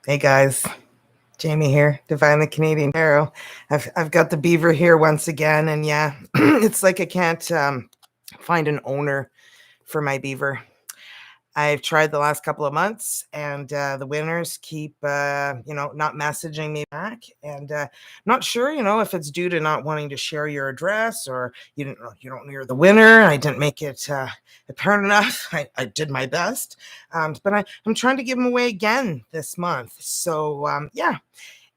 Hey guys, Jaime here, Divinely Canadian Tarot. I've got the beaver here once again, and yeah, it's like I can't find an owner for my beaver. I've tried the last couple of months, and the winners keep, not messaging me back, and not sure, if it's due to not wanting to share your address or you don't know you're the winner. I didn't make it apparent enough. I did my best, but I'm trying to give them away again this month. So yeah.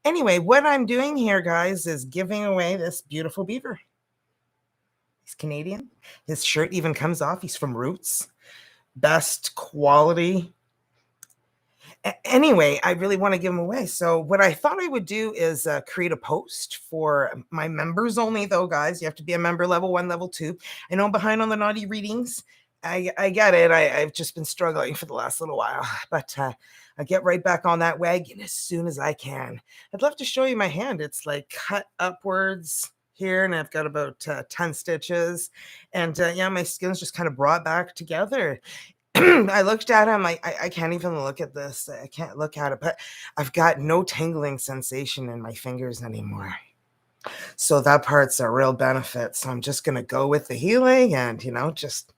Anyway, what I'm doing here, guys, is giving away this beautiful beaver. He's Canadian. His shirt even comes off. He's from Roots. Best quality. Anyway, I really want to give them away. So what I thought I would do is create a post for my members only, though, guys. You have to be a member level 1, level 2. I know I'm behind on the naughty readings. I get it. I've just been struggling for the last little while, but I get right back on that wagon as soon as I can. I'd love to show you my hand. It's like cut upwards here, and I've got about 10 stitches, and yeah, my skin's just kind of brought back together. I looked at him. I can't even look at this. I can't look at it, but I've got no tingling sensation in my fingers anymore. So that part's a real benefit. So I'm just going to go with the healing and, just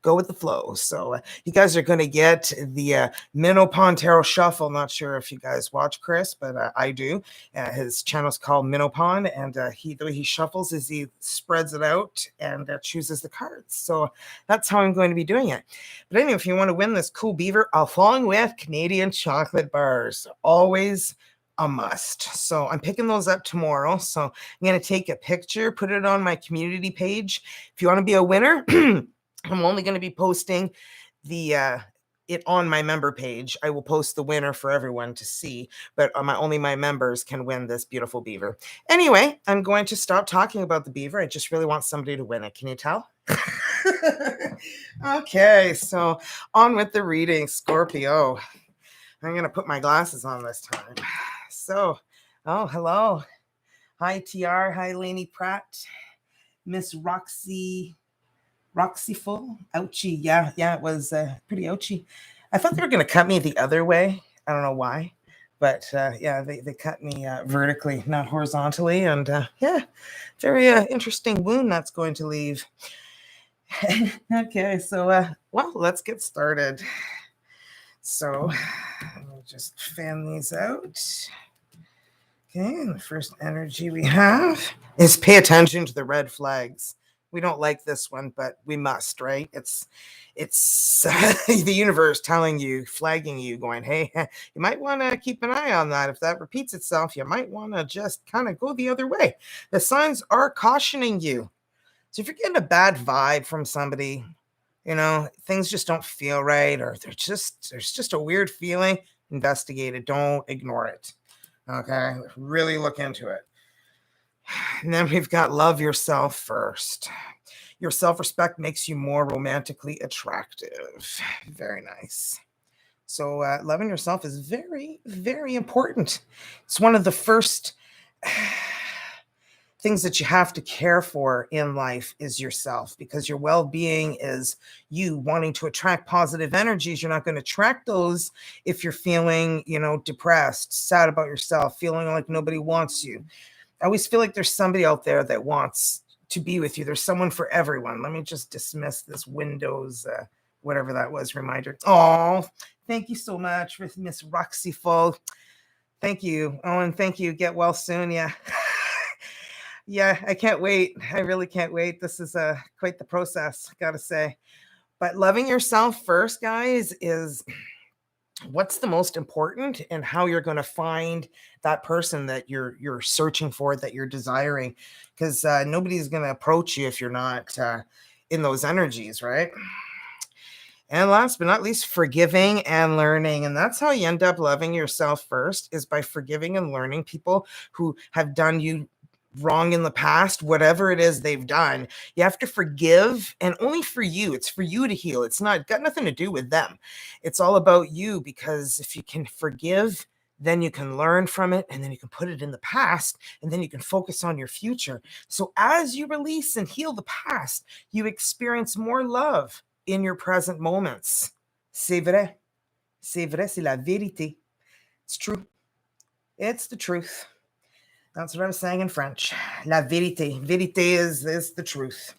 go with the flow. So you guys are going to get the Minnow Pond Tarot Shuffle. Not sure if you guys watch Chris, but I do. His channel's called Minnow Pond, and the way he shuffles is he spreads it out and chooses the cards. So that's how I'm going to be doing it. But anyway, if you want to win this cool beaver, along with Canadian chocolate bars, always a must. So I'm picking those up tomorrow. So I'm going to take a picture, put it on my community page. If you want to be a winner, I'm only going to be posting it on my member page. I will post the winner for everyone to see, but only my members can win this beautiful beaver. Anyway, I'm going to stop talking about the beaver. I just really want somebody to win it. Can you tell? Okay, so on with the reading, Scorpio. I'm going to put my glasses on this time. So, hello. Hi, TR. Hi, Lainey Pratt. Miss Roxy Full. Ouchie. Yeah, it was pretty ouchie. I thought they were going to cut me the other way. I don't know why. But yeah, they cut me vertically, not horizontally. And yeah, very interesting wound that's going to leave. Okay, so, well, let's get started. So, let me just fan these out. Okay, and the first energy we have is pay attention to the red flags. We don't like this one, but we must, right? It's the universe telling you, flagging you, going, hey, you might want to keep an eye on that. If that repeats itself, you might want to just kind of go the other way. The signs are cautioning you. So if you're getting a bad vibe from somebody, things just don't feel right, or there's just a weird feeling, investigate it. Don't ignore it. Okay, really look into it. And then we've got love yourself first. Your self-respect makes you more romantically attractive. Very nice. So loving yourself is very, very important. It's one of the first things that you have to care for in life is yourself, because your well-being is you wanting to attract positive energies. You're not going to attract those if you're feeling, depressed, sad about yourself, feeling like nobody wants you. I always feel like there's somebody out there that wants to be with you. There's someone for everyone. Let me just dismiss this Windows, whatever that was, reminder. Oh, thank you so much, Miss Roxy Full. Thank you. Oh, and thank you. Get well soon. Yeah. Yeah, I can't wait. I really can't wait. This is quite the process, gotta say. But loving yourself first, guys, is what's the most important, and how you're going to find that person that you're searching for, that you're desiring, because nobody's going to approach you if you're not in those energies, right? And last but not least, forgiving and learning. And that's how you end up loving yourself first, is by forgiving and learning people who have done you wrong in the past, whatever it is they've done. You have to forgive, and only for you. It's for you to heal. It's not got nothing to do with them. It's all about you, because if you can forgive, then you can learn from it, and then you can put it in the past, and then you can focus on your future. So as you release and heal the past, you experience more love in your present moments. C'est vrai. C'est vrai, c'est la vérité. It's true. It's the truth. That's what I'm saying in French. La vérité. Vérité is the truth.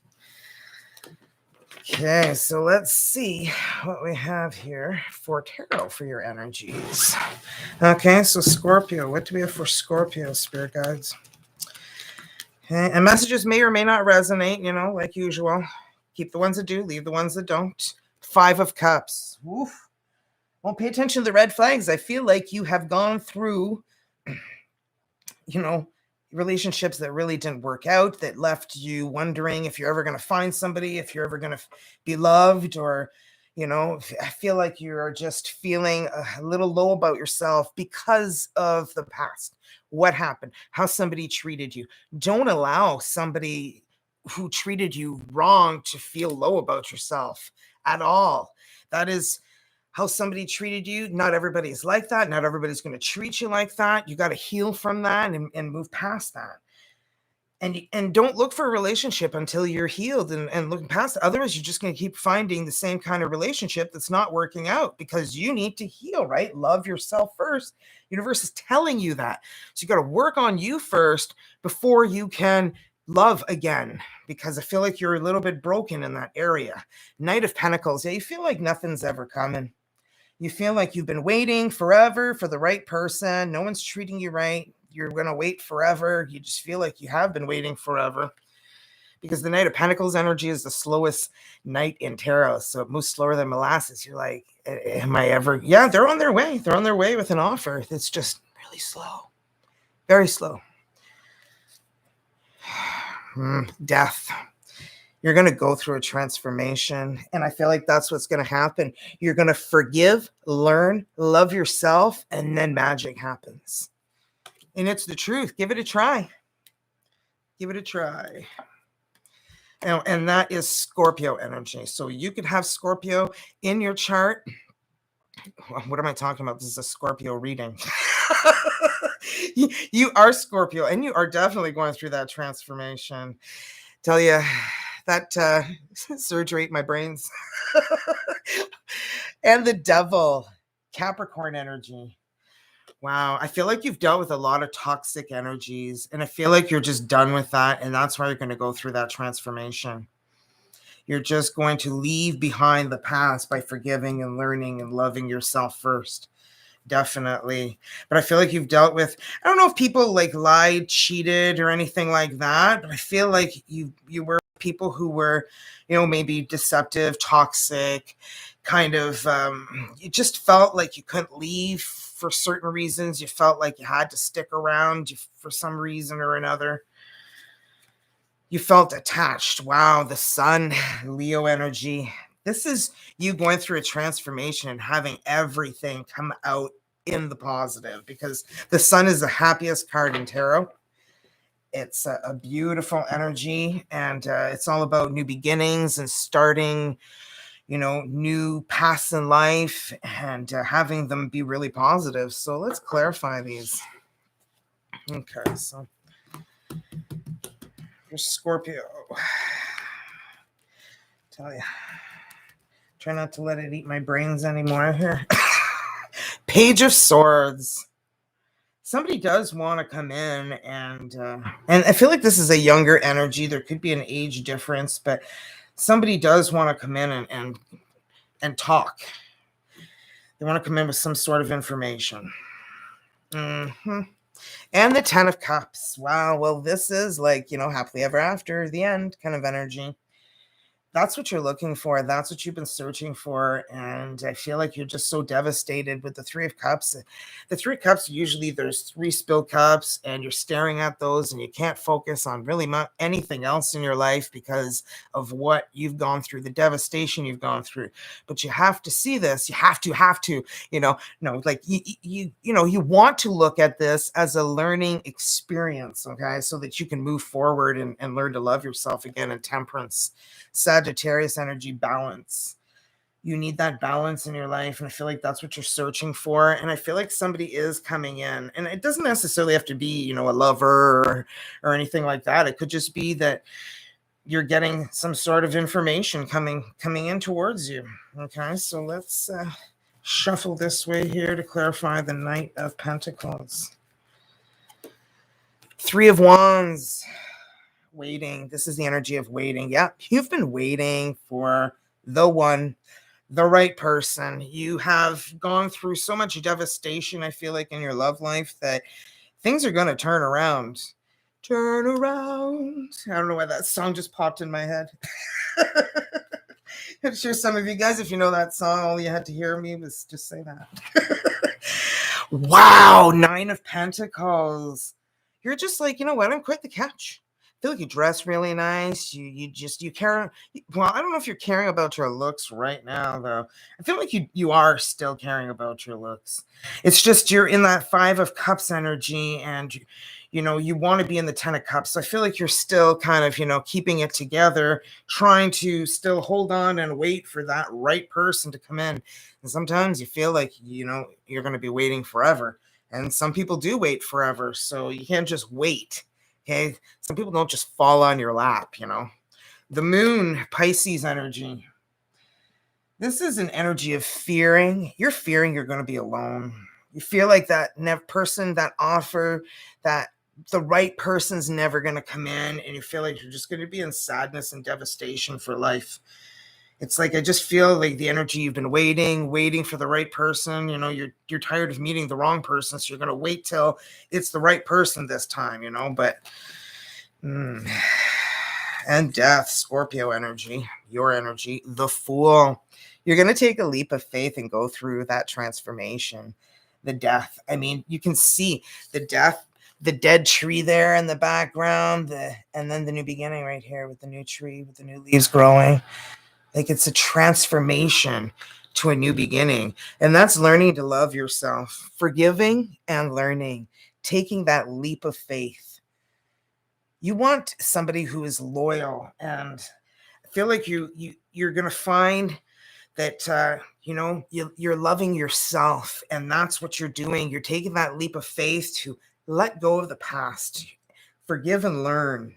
Okay, so let's see what we have here for tarot for your energies. Okay, so Scorpio. What do we have for Scorpio, spirit guides? Okay, and messages may or may not resonate, like usual. Keep the ones that do, leave the ones that don't. Five of Cups. Oof. Well, pay attention to the red flags. I feel like you have gone through, you know, relationships that really didn't work out, that left you wondering if you're ever going to find somebody, if you're ever going to be loved, or, I feel like you're just feeling a little low about yourself because of the past. What happened? How somebody treated you. Don't allow somebody who treated you wrong to feel low about yourself at all. That is how somebody treated you. Not everybody's like that. Not everybody's going to treat you like that. You got to heal from that and move past that. And don't look for a relationship until you're healed and looking past it. Otherwise, you're just going to keep finding the same kind of relationship that's not working out because you need to heal, right? Love yourself first. Universe is telling you that. So you got to work on you first before you can love again, because I feel like you're a little bit broken in that area. Knight of Pentacles. Yeah, you feel like nothing's ever coming. You feel like you've been waiting forever for the right person. No one's treating you right. You're going to wait forever. You just feel like you have been waiting forever because the Knight of Pentacles energy is the slowest knight in tarot. So it moves slower than molasses. You're like, am I ever? Yeah, they're on their way. They're on their way with an offer. It's just really slow, very slow. Death. You're going to go through a transformation. And I feel like that's what's going to happen. You're going to forgive, learn, love yourself, and then magic happens. And it's the truth. Give it a try. Give it a try. And that is Scorpio energy. So you could have Scorpio in your chart. What am I talking about? This is a Scorpio reading. You are Scorpio, and you are definitely going through that transformation. Tell you, that surgery ate my brains. And the Devil, Capricorn energy. Wow, I feel like you've dealt with a lot of toxic energies, and I feel like you're just done with that, and that's why you're going to go through that transformation. You're just going to leave behind the past by forgiving and learning and loving yourself first. Definitely. But I feel like you've dealt with, I don't know if people like lied, cheated, or anything like that, but I feel like you were people who were, maybe deceptive, toxic, kind of, you just felt like you couldn't leave for certain reasons. You felt like you had to stick around for some reason or another. You felt attached. Wow, the Sun, Leo energy. This is you going through a transformation and having everything come out in the positive, because the Sun is the happiest card in tarot. It's a beautiful energy, and it's all about new beginnings and starting, new paths in life, and having them be really positive. So let's clarify these. Okay, so for Scorpio, tell you, try not to let it eat my brains anymore here. Page of Swords. Somebody does want to come in, and I feel like this is a younger energy. There could be an age difference, but somebody does want to come in and talk. They want to come in with some sort of information. Mm-hmm. And the Ten of Cups. Wow. Well, this is like, happily ever after, the end kind of energy. That's what you're looking for. That's what you've been searching for. And I feel like you're just so devastated with the Three of Cups. The Three of Cups, usually there's three spilled cups, and you're staring at those, and you can't focus on really anything else in your life because of what you've gone through, the devastation you've gone through. But you have to see this. You have to, like you want to look at this as a learning experience, okay? So that you can move forward and learn to love yourself again. And Temperance. Sagittarius energy, balance. You need that balance in your life, and I feel like that's what you're searching for. And I feel like somebody is coming in, and it doesn't necessarily have to be, a lover or anything like that. It could just be that you're getting some sort of information coming in towards you. Okay, so let's shuffle this way here to clarify the Knight of Pentacles. Three of Wands. Waiting. This is the energy of waiting. Yeah, you've been waiting for the one, the right person. You have gone through so much devastation, I feel like, in your love life that things are going to turn around. Turn around. I don't know why that song just popped in my head. I'm sure some of you guys, if you know that song, all you had to hear me was just say that. Wow, Nine of Pentacles. You're just like, you know what? I'm quite the catch. I feel like you dress really nice. You care. Well, I don't know if you're caring about your looks right now, though. I feel like you are still caring about your looks. It's just you're in that Five of Cups energy, and you want to be in the Ten of Cups. So I feel like you're still kind of keeping it together, trying to still hold on and wait for that right person to come in. And sometimes you feel like you're going to be waiting forever, and some people do wait forever. So you can't just wait. Okay, some people don't just fall on your lap. The Moon, Pisces energy. This is an energy of fearing. You're fearing you're going to be alone. You feel like that person, that offer, that the right person's never going to come in, and you feel like you're just going to be in sadness and devastation for life. It's like I just feel like the energy you've been waiting for the right person. You're tired of meeting the wrong person, so you're going to wait till it's the right person this time. But and Death, Scorpio energy, your energy, the Fool. You're going to take a leap of faith and go through that transformation. The Death. I mean, you can see the death, the dead tree there in the background, and then the new beginning right here with the new tree, with the new leaves growing. Like it's a transformation to a new beginning. And that's learning to love yourself, forgiving and learning, taking that leap of faith. You want somebody who is loyal, and I feel like you're going to find that you're loving yourself, and that's what you're doing. You're taking that leap of faith to let go of the past, forgive and learn.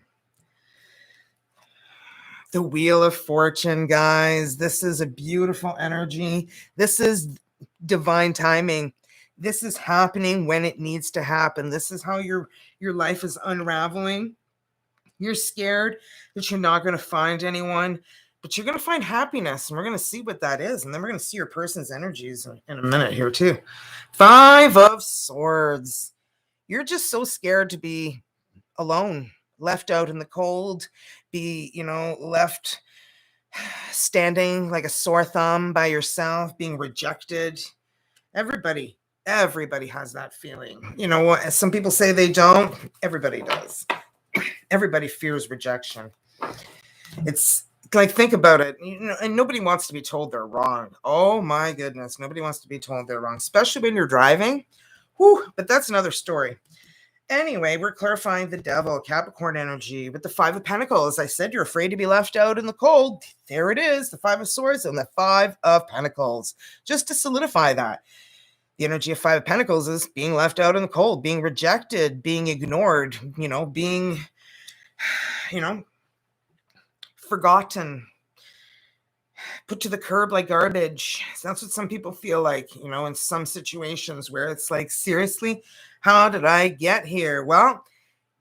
The Wheel of Fortune, guys. This is a beautiful energy. This is divine timing. This is happening when it needs to happen. This is how your life is unraveling. You're scared that you're not going to find anyone, but you're going to find happiness, and we're going to see what that is. And then we're going to see your person's energies in a minute here too. Five of Swords. You're just so scared to be alone, left out in the cold, be, left standing like a sore thumb by yourself, being rejected. Everybody has that feeling. Some people say they don't. Everybody does. Everybody fears rejection. It's like, think about it, and nobody wants to be told they're wrong. Oh my goodness, nobody wants to be told they're wrong, especially when you're driving. Whew, but that's another story. Anyway, we're clarifying the Devil, Capricorn energy with the Five of Pentacles. I said you're afraid to be left out in the cold. There it is, the Five of Swords and the Five of Pentacles. Just to solidify that. The energy of Five of Pentacles is being left out in the cold, being rejected, being ignored, being, forgotten, put to the curb like garbage. So that's what some people feel like, in some situations where it's like, seriously, how did I get here? Well,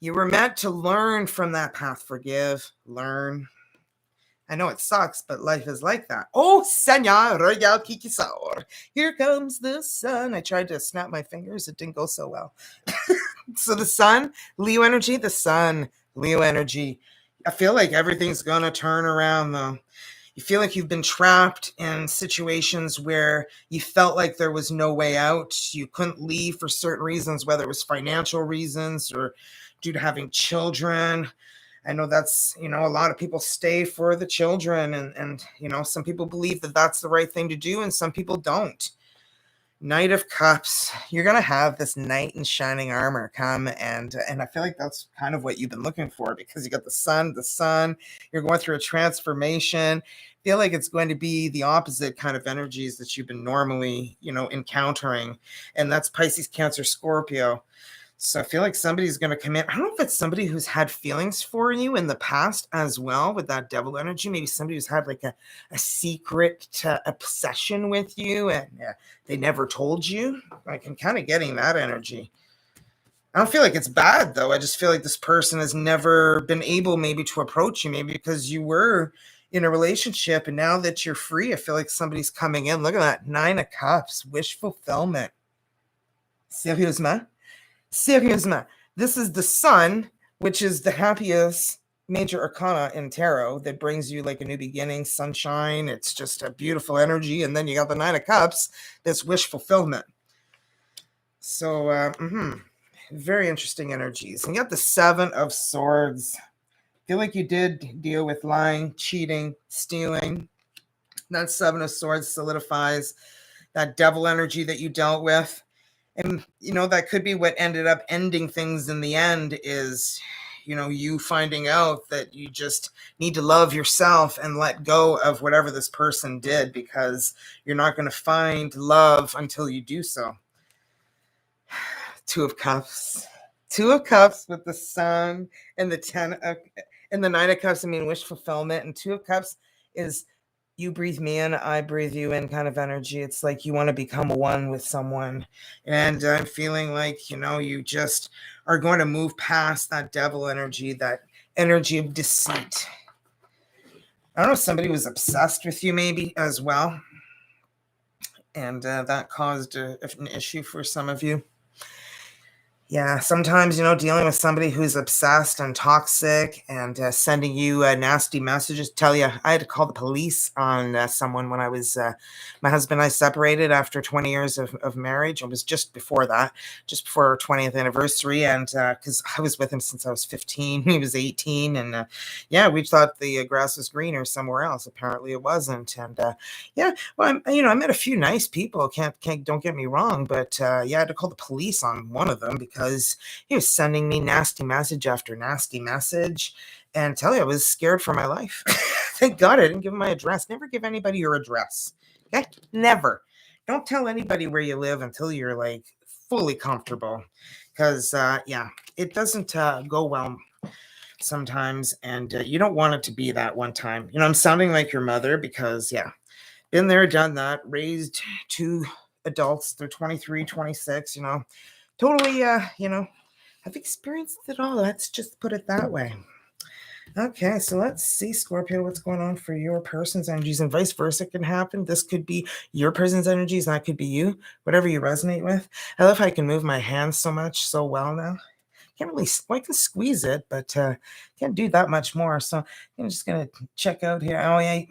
you were meant to learn from that path. Forgive, learn. I know it sucks, but life is like that. Oh, Senor Royal Kikisaur. Here comes the sun. I tried to snap my fingers. It didn't go so well. So the sun, Leo energy, the sun, Leo energy. I feel like everything's going to turn around, though. You feel like you've been trapped in situations where you felt like there was no way out. You couldn't leave for certain reasons, whether it was financial reasons or due to having children. I know that's, a lot of people stay for the children, and some people believe that that's the right thing to do, and some people don't. Knight of Cups. You're going to have this knight in shining armor come, and I feel like that's kind of what you've been looking for, because you got the sun. You're going through a transformation. I feel like it's going to be the opposite kind of energies that you've been normally, encountering, and that's Pisces, Cancer, Scorpio. So I feel like somebody's going to come in. I don't know if it's somebody who's had feelings for you in the past as well with that Devil energy. Maybe somebody who's had like a secret obsession with you, and they never told you. Like, I'm kind of getting that energy. I don't feel like it's bad though. I just feel like this person has never been able maybe to approach you, maybe because you were in a relationship and now that you're free, I feel like somebody's coming in. Look at that. 9 of Cups, wish fulfillment. Sérieusement? Sérieusement. This is the sun, which is the happiest major arcana in tarot that brings you like a new beginning, sunshine. It's just a beautiful energy. And then you got the 9 of Cups, that's wish fulfillment. So, very interesting energies. And you got the 7 of Swords. Feel like you did deal with lying, cheating, stealing. That 7 of Swords solidifies that devil energy that you dealt with. And, that could be what ended up ending things in the end is, you finding out that you just need to love yourself and let go of whatever this person did because you're not going to find love until you do so. 2 of Cups. 2 of Cups with the Sun and the 10 and the 9 of Cups. I mean, wish fulfillment. And 2 of Cups is you breathe me in, I breathe you in kind of energy. It's like you want to become one with someone. And I'm feeling like, you just are going to move past that devil energy, that energy of deceit. I don't know if somebody was obsessed with you maybe as well. And that caused an issue for some of you. Yeah, sometimes, dealing with somebody who's obsessed and toxic and sending you nasty messages. Tell you, I had to call the police on someone when I was, my husband and I separated after 20 years of marriage. It was just before that, just before our 20th anniversary. And because I was with him since I was 15, he was 18. And yeah, we thought the grass was greener somewhere else. Apparently it wasn't. And yeah, well, I met a few nice people. Don't get me wrong. But yeah, I had to call the police on one of them because he was sending me nasty message after nasty message. And tell you, I was scared for my life. Thank God I didn't give him my address. Never give anybody your address. Okay? Never. Don't tell anybody where you live until you're like fully comfortable. Because, yeah, it doesn't go well sometimes. And you don't want it to be that one time. I'm sounding like your mother because, yeah, been there, done that, raised 2 adults. They're 23, 26, totally, I've experienced it all. Let's just put it that way. Okay, so let's see, Scorpio, what's going on for your person's energies and vice versa can happen. This could be your person's energies, and that could be you, whatever you resonate with. I love how I can move my hands so much, so well now. Can't really, I can squeeze it, but can't do that much more. So I'm just going to check out here. Oh, yeah.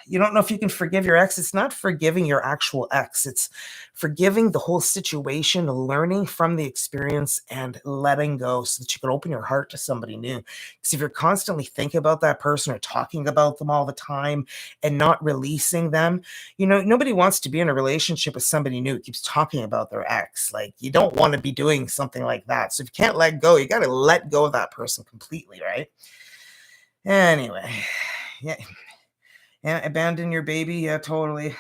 You don't know if you can forgive your ex. It's not forgiving your actual ex. It's forgiving the whole situation, learning from the experience and letting go so that you can open your heart to somebody new. Because if you're constantly thinking about that person or talking about them all the time and not releasing them, nobody wants to be in a relationship with somebody new who keeps talking about their ex. Like, you don't want to be doing something like that. So if you can't let go, you got to let go of that person completely, right? Anyway, yeah, abandon your baby. Yeah, totally.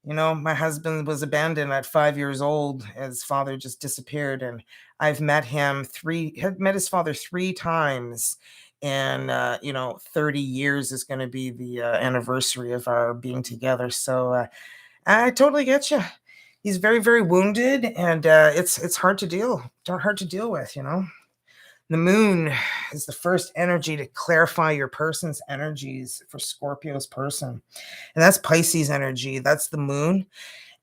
My husband was abandoned at 5 years old. His father just disappeared, and I've met his father 3 times. And 30 years is going to be the anniversary of our being together. So I totally get you. He's very, very wounded, and it's hard to deal with. The moon is the first energy to clarify your person's energies for Scorpio's person. And that's Pisces energy. That's the moon.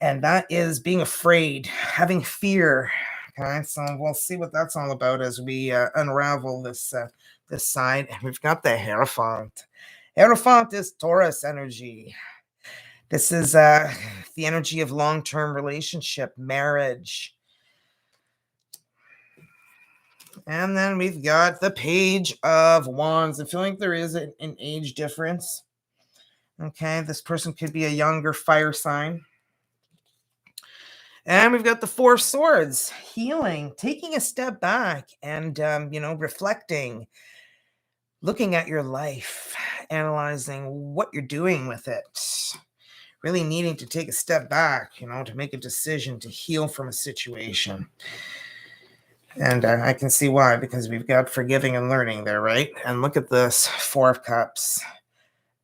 And that is being afraid, having fear. Okay, so we'll see what that's all about as we unravel this side. And we've got the Hierophant. Hierophant is Taurus energy. This is the energy of long-term relationship, marriage. And then we've got the Page of Wands. I feel like there is an age difference. Okay, this person could be a younger fire sign. And we've got the 4 of Swords, healing, taking a step back and, reflecting, looking at your life, analyzing what you're doing with it, really needing to take a step back, to make a decision to heal from a situation. And I can see why, because we've got forgiving and learning there, right? And look at this 4 of Cups.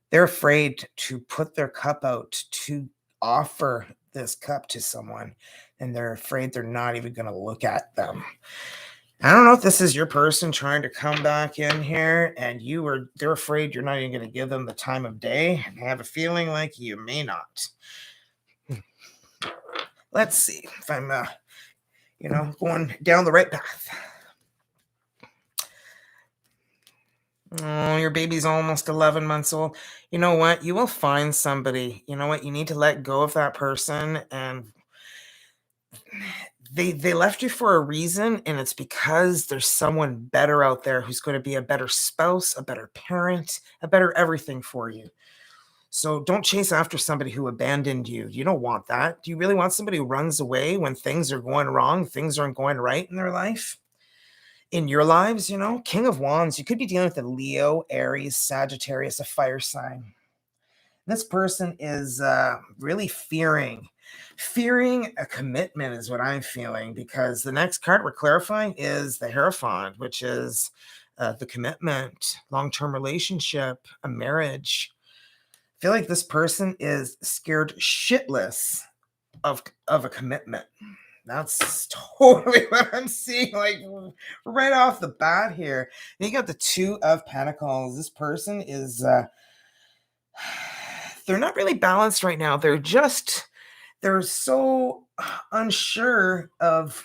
They're afraid to put their cup out, to offer this cup to someone. and they're afraid they're not even going to look at them. I don't know if this is your person trying to come back in here and they're afraid you're not even going to give them the time of day. And I have a feeling like you may not. Let's see if I'm, going down the right path. Oh, your baby's almost 11 months old. You know what? You will find somebody. You know what? You need to let go of that person, and they left you for a reason, and it's because there's someone better out there who's going to be a better spouse, a better parent, a better everything for you. So don't chase after somebody who abandoned you. You don't want that. Do you really want somebody who runs away when things are going wrong, things aren't going right in their life? In your lives, King of Wands, you could be dealing with a Leo, Aries, Sagittarius, a fire sign. This person is really fearing a commitment is what I'm feeling, because the next card we're clarifying is the Hierophant, which is the commitment, long-term relationship, a marriage. I feel like this person is scared shitless of a commitment. That's totally what I'm seeing, like right off the bat here. And you got the Two of Pentacles. This person is they're not really balanced right now. They're so unsure of,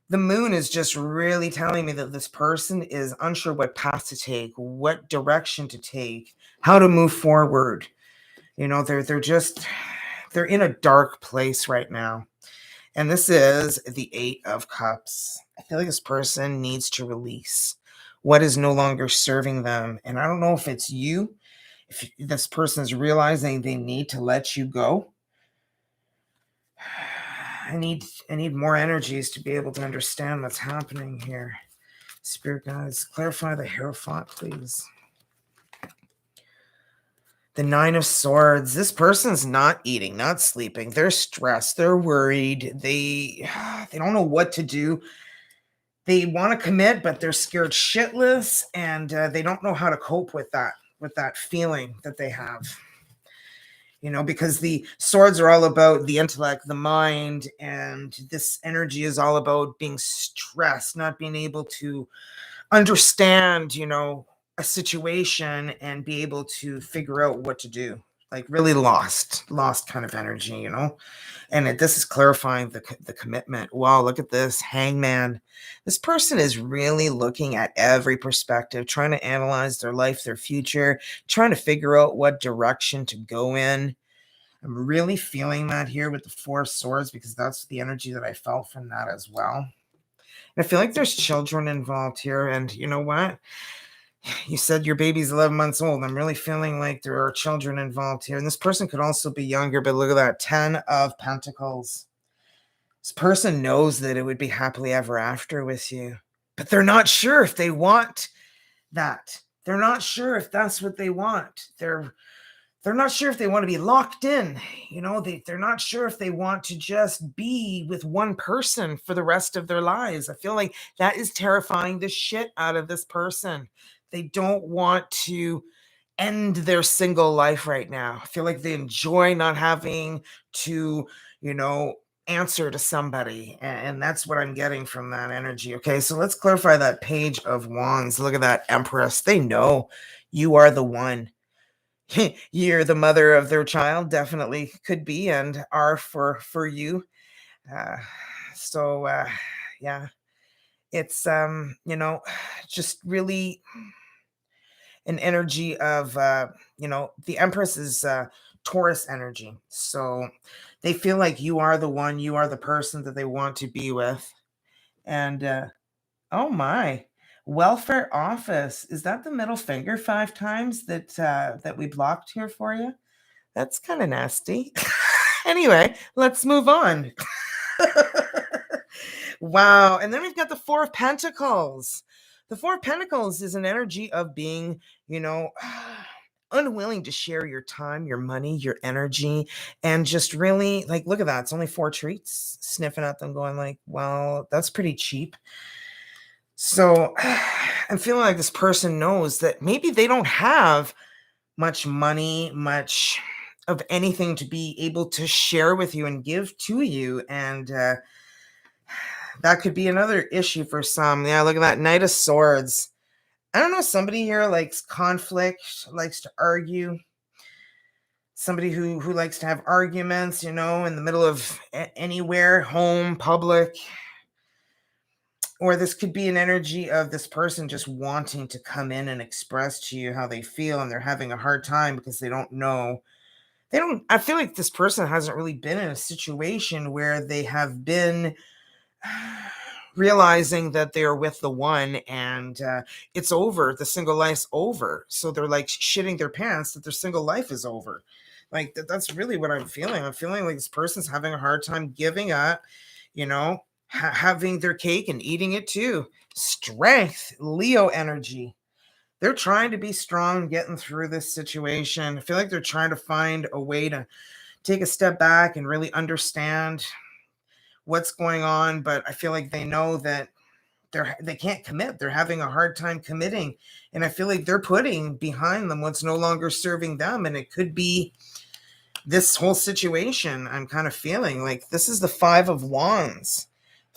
the moon is just really telling me that this person is unsure what path to take, what direction to take, how to move forward. They're in a dark place right now. And this is the Eight of Cups. I feel like this person needs to release what is no longer serving them. And I don't know if it's you, if this person is realizing they need to let you go. I need more energies to be able to understand what's happening here. Spirit guides, clarify the Hierophant, please. The Nine of Swords. This person's not eating, not sleeping. They're stressed. They're worried. They don't know what to do. They want to commit, but they're scared shitless, and they don't know how to cope with that feeling that they have. Because the swords are all about the intellect, the mind, and this energy is all about being stressed, not being able to understand, a situation and be able to figure out what to do. Like really lost kind of energy, And this is clarifying the commitment. Wow, look at this Hangman. This person is really looking at every perspective, trying to analyze their life, their future, trying to figure out what direction to go in. I'm really feeling that here with the Four of Swords, because that's the energy that I felt from that as well. And I feel like there's children involved here. And you know what? You said your baby's 11 months old. I'm really feeling like there are children involved here. And this person could also be younger, but look at that, 10 of Pentacles. This person knows that it would be happily ever after with you, but they're not sure if they want that. They're not sure if that's what they want. They're not sure if they want to be locked in. They're not sure if they want to just be with one person for the rest of their lives. I feel like that is terrifying the shit out of this person. They don't want to end their single life right now. I feel like they enjoy not having to, answer to somebody. And that's what I'm getting from that energy. Okay, so let's clarify that Page of Wands. Look at that Empress. They know you are the one. You're the mother of their child, definitely could be and are for you. Yeah, it's just really an energy of the Empress is Taurus energy, so they feel like you are the one, you are the person that they want to be with. And oh my, welfare office, is that the middle finger 5 times that we blocked here for you? That's kind of nasty. Anyway, let's move on. Wow. And then we've got the Four of Pentacles. The Four of Pentacles is an energy of being, unwilling to share your time, your money, your energy, and just really, like, look at that. It's only 4 treats, sniffing at them, going like, well, that's pretty cheap. So I'm feeling like this person knows that maybe they don't have much money, much of anything to be able to share with you and give to you. And that could be another issue for some. Yeah, look at that Knight of Swords. I don't know, somebody here likes conflict, likes to argue. Somebody who likes to have arguments, in the middle of anywhere, home, public. Or this could be an energy of this person just wanting to come in and express to you how they feel, and they're having a hard time because they don't know. I feel like this person hasn't really been in a situation where they have been realizing that they're with the one, and it's over. The single life's over. So they're like shitting their pants that their single life is over. Like that's really what I'm feeling. I'm feeling like this person's having a hard time giving up, having their cake and eating it too. Strength, Leo energy. They're trying to be strong, getting through this situation. I feel like they're trying to find a way to take a step back and really understand what's going on, but I feel like they know that they can't commit. They're having a hard time committing, and I feel like they're putting behind them what's no longer serving them, and it could be this whole situation. I'm kind of feeling like this is the Five of Wands.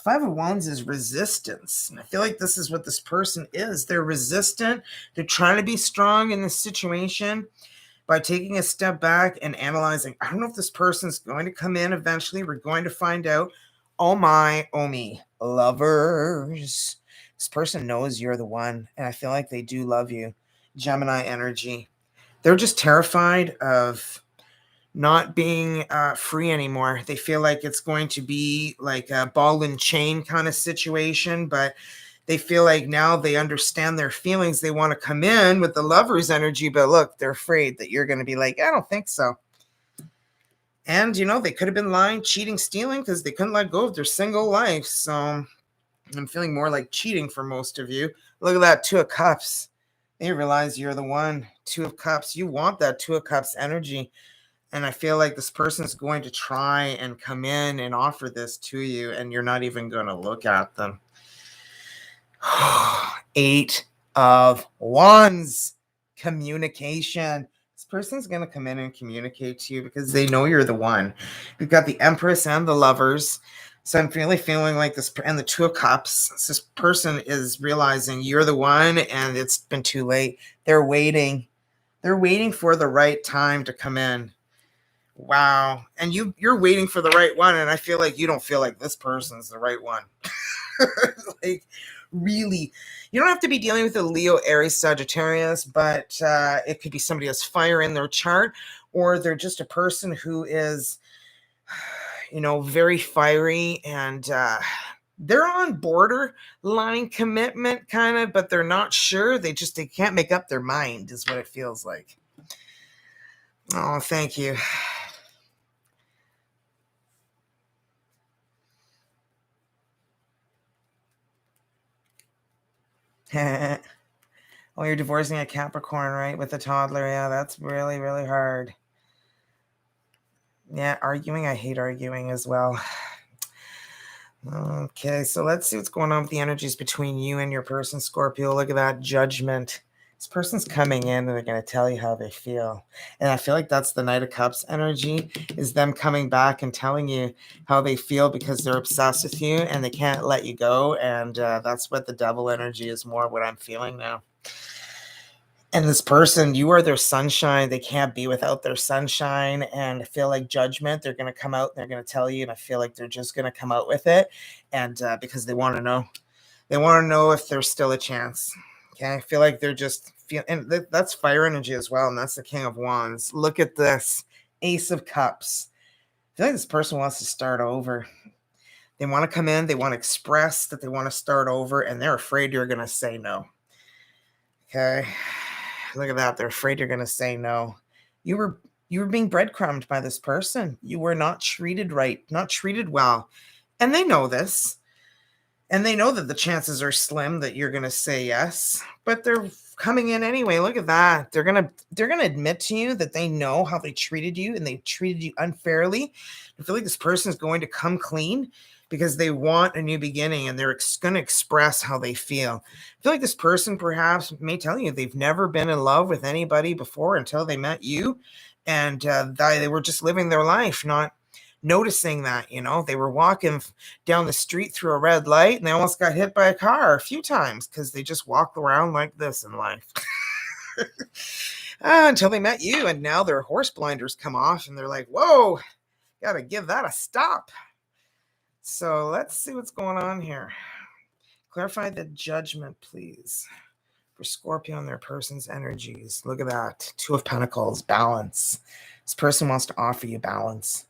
Five of Wands is resistance, and I feel like this is what this person is. They're resistant. They're trying to be strong in this situation by taking a step back and analyzing. I don't know if this person's going to come in eventually. We're going to find out. Oh my, oh me, lovers. This person knows you're the one, and I feel like they do love you. Gemini energy. They're just terrified of not being free anymore. They feel like it's going to be like a ball and chain kind of situation, but they feel like now they understand their feelings. They want to come in with the lover's energy, but look, they're afraid that you're going to be like, I don't think so. And, they could have been lying, cheating, stealing because they couldn't let go of their single life. So I'm feeling more like cheating for most of you. Look at that Two of Cups. They realize you're the one. Two of Cups. You want that Two of Cups energy. And I feel like this person's going to try and come in and offer this to you, and you're not even going to look at them. Eight of Wands. Communication. This person's going to come in and communicate to you because they know you're the one. We've got the Empress and the Lovers. So I'm really feeling like this, and the Two of Cups. So this person is realizing you're the one, and it's been too late. They're waiting. They're waiting for the right time to come in. Wow. And you're waiting for the right one, and I feel like you don't feel like this person's the right one. Like, really, you don't have to be dealing with a Leo, Aries, Sagittarius, but it could be somebody who has fire in their chart, or they're just a person who is, very fiery, and they're on borderline commitment kind of, but they're not sure. They can't make up their mind is what it feels like. Oh, thank you. Oh, you're divorcing a Capricorn, right? With a toddler. Yeah, that's really, really hard. Yeah, arguing. I hate arguing as well. Okay, so let's see what's going on with the energies between you and your person, Scorpio. Look at that Judgment. This person's coming in and they're going to tell you how they feel. And I feel like that's the Knight of Cups energy, is them coming back and telling you how they feel because they're obsessed with you and they can't let you go. And that's what the Devil energy is, more what I'm feeling now. And this person, you are their sunshine. They can't be without their sunshine. And I feel like Judgment, they're going to come out and they're going to tell you. And I feel like they're just going to come out with it. And because they want to know. They want to know if there's still a chance. Okay, I feel like they're just and that's fire energy as well, and that's the King of Wands. Look at this Ace of Cups. I feel like this person wants to start over. They want to come in, they want to express that they want to start over, and they're afraid you're going to say no. Okay, look at that. They're afraid you're going to say no. You were being breadcrumbed by this person. You were not treated right, not treated well, and they know this. And they know that the chances are slim that you're going to say yes, but they're coming in anyway. Look at that. They're going to admit to you that they know how they treated you and they treated you unfairly. I feel like this person is going to come clean because they want a new beginning and they're going to express how they feel. I feel like this person perhaps may tell you they've never been in love with anybody before until they met you. And they were just living their life, not noticing that, they were walking down the street through a red light and they almost got hit by a car a few times because they just walked around like this in life. Until they met you, and now their horse blinders come off and they're like, whoa, gotta give that a stop. So let's see what's going on here. Clarify the judgment, please, for Scorpio and their person's energies. Look at that. 2 of Pentacles, balance. This person wants to offer you balance.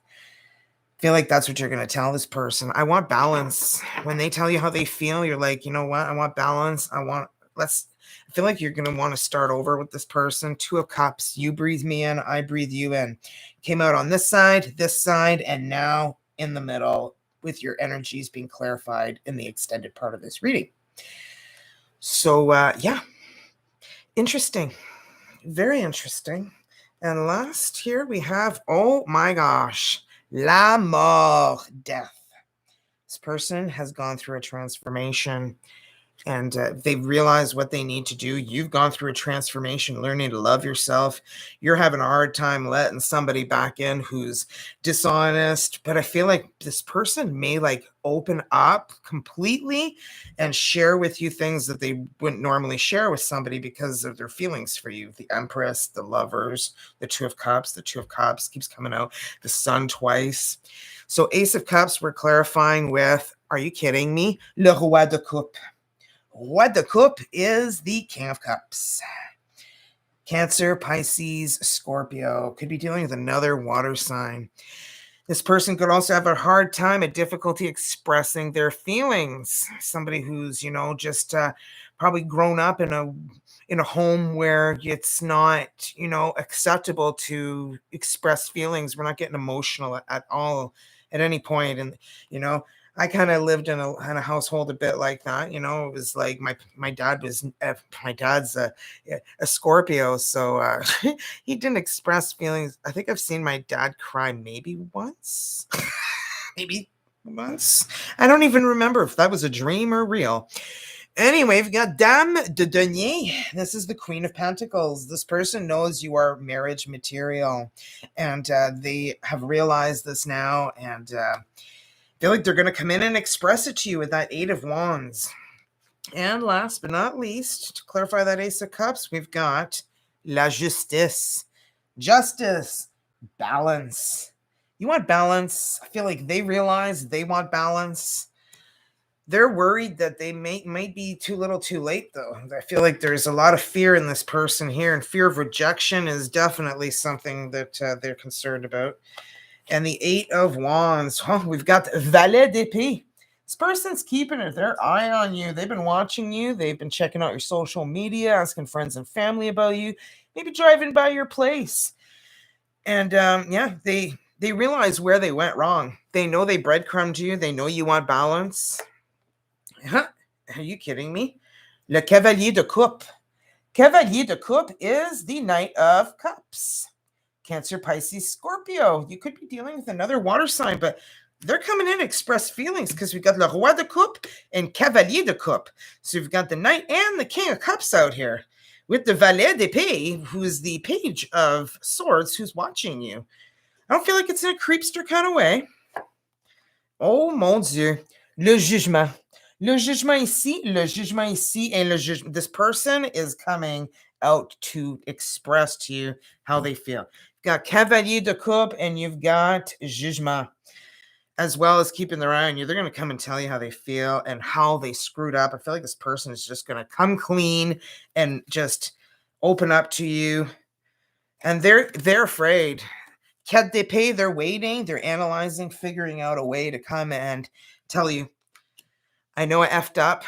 I feel like that's what you're going to tell this person. I want balance. When they tell you how they feel, you're like, you know what? I want balance. I feel like you're going to want to start over with this person. 2 of Cups. You breathe me in. I breathe you in. Came out on this side, and now in the middle with your energies being clarified in the extended part of this reading. So, yeah. Interesting. Very interesting. And last here we have, oh my gosh, la mort, death. This person has gone through a transformation and they've realized what they need to do. You've gone through a transformation, learning to love yourself. You're having a hard time letting somebody back in who's dishonest, but I feel like this person may open up completely and share with you things that they wouldn't normally share with somebody because of their feelings for you. The Empress, the Lovers, the 2 of Cups. The 2 of Cups keeps coming out. The Sun twice. So Ace of Cups, we're clarifying with, are you kidding me? Le Roi de Coupe. Roi de Coupe is the King of Cups. Cancer, Pisces, Scorpio. Could be dealing with another water sign. This person could also have a hard time, a difficulty expressing their feelings. Somebody who's, just probably grown up in a home where it's not, acceptable to express feelings. We're not getting emotional at all at any point. And, I kind of lived in a household a bit like that. It was like my dad's a Scorpio, so he didn't express feelings. I think I've seen my dad cry maybe once. Maybe once. I don't even remember if that was a dream or real. Anyway, we've got Dame de Denier. This is the Queen of Pentacles. This person knows you are marriage material, and they have realized this now, and feel like they're going to come in and express it to you with that 8 of Wands. And last but not least, to clarify that Ace of Cups, we've got La Justice. Justice. Balance. You want balance. I feel like they realize they want balance. They're worried that they might be too little too late, though. I feel like there's a lot of fear in this person here, and fear of rejection is definitely something that they're concerned about. And the 8 of Wands. Oh, we've got Valet d'Épée. This person's keeping their eye on you. They've been watching you. They've been checking out your social media, asking friends and family about you, maybe driving by your place. And they realize where they went wrong. They know they breadcrumbed you. They know you want balance. Huh? Are you kidding me? Le Cavalier de Coupe. Cavalier de Coupe is the Knight of Cups. Cancer, Pisces, Scorpio. You could be dealing with another water sign, but they're coming in to express feelings because we've got Le Roi de Coupe and Cavalier de Coupe. So we've got the Knight and the King of Cups out here with the Valet d'Épée, who's the Page of Swords, who's watching you. I don't feel like it's in a creepster kind of way. Oh mon Dieu. Le Jugement. Le Jugement ici, and le jugement. This person is coming out to express to you how they feel. You've got Cavalier de Coupe and you've got Jugement, as well as keeping their eye on you. They're going to come and tell you how they feel and how they screwed up. I feel like this person is just going to come clean and just open up to you. And they're afraid. Quête d'épée, they're waiting, they're analyzing, figuring out a way to come and tell you, I know I effed up.